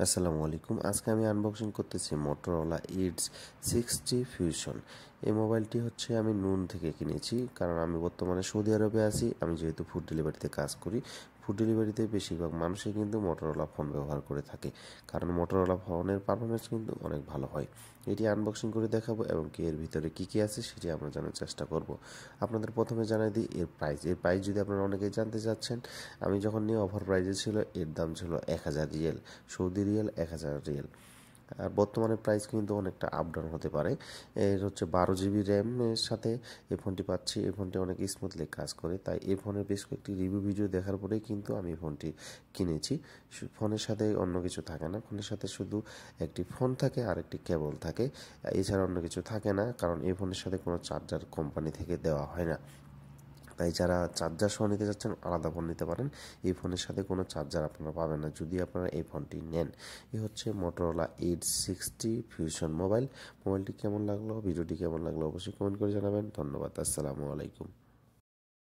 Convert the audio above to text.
আসসালামু আলাইকুম। আজকে আমি আনবক্সিং করতেছি Motorola Edge 60 Fusion। এই মোবাইলটি হচ্ছে আমি নুন থেকে কিনেছি, কারণ আমি বর্তমানে সৌদি আরবে আছি। আমি যেহেতু ফুড ডেলিভারিতে কাজ করি, ফুড ডেলিভারিতে বেশিরভাগ মানুষই কিন্তু Motorola ফোন ব্যবহার করে থাকে, কারণ Motorola ফোনের পারফরমেন্স কিন্তু অনেক ভালো হয়। এটি আনবক্সিং করে দেখাবো এবং কি এর ভিতরে কী কী আছে সেটি আমরা জানার চেষ্টা করব। আপনাদের প্রথমে জানাই দিই এর প্রাইস। এর প্রাইস যদি আপনারা অনেকেই জানতে চাচ্ছেন, আমি যখন নিয়ে অফার প্রাইজে ছিল, এর দাম ছিল 1000 রিয়েল, সৌদি রিয়েল 1000 রিয়েল। আর বর্তমানে প্রাইস কিন্তু অনেকটা আপ ডাউন হতে পারে। এর হচ্ছে 12 GB র্যামের সাথে এই ফোনটি পাচ্ছি। এই ফোনটি অনেক স্মুথলি কাজ করে, তাই এই ফোনের বেশ কয়েকটি রিভিউ ভিডিও দেখার পরেই কিন্তু আমি ফোনটি কিনেছি। ফোনের সাথে অন্য কিছু থাকে না, ফোনের সাথে শুধু একটি ফোন থাকে আর একটি কেবল থাকে, এছাড়া অন্য কিছু থাকে না, কারণ এই ফোনের সাথে কোনো চার্জার কোম্পানি থেকে দেওয়া হয় না। তাই যারা চার্জার সহ নিতে চাচ্ছেন আলাদা ফোন নিতে পারেন। এই ফোনের সাথে কোনো চার্জার আপনারা পাবেন না যদি আপনারা এই ফোনটি নেন। এই হচ্ছে Motorola Edge 60 Fusion মোবাইলটি কেমন লাগলো, ভিডিওটি কেমন লাগলো অবশ্যই কমেন্ট করে জানাবেন। ধন্যবাদ। আসসালামু আলাইকুম।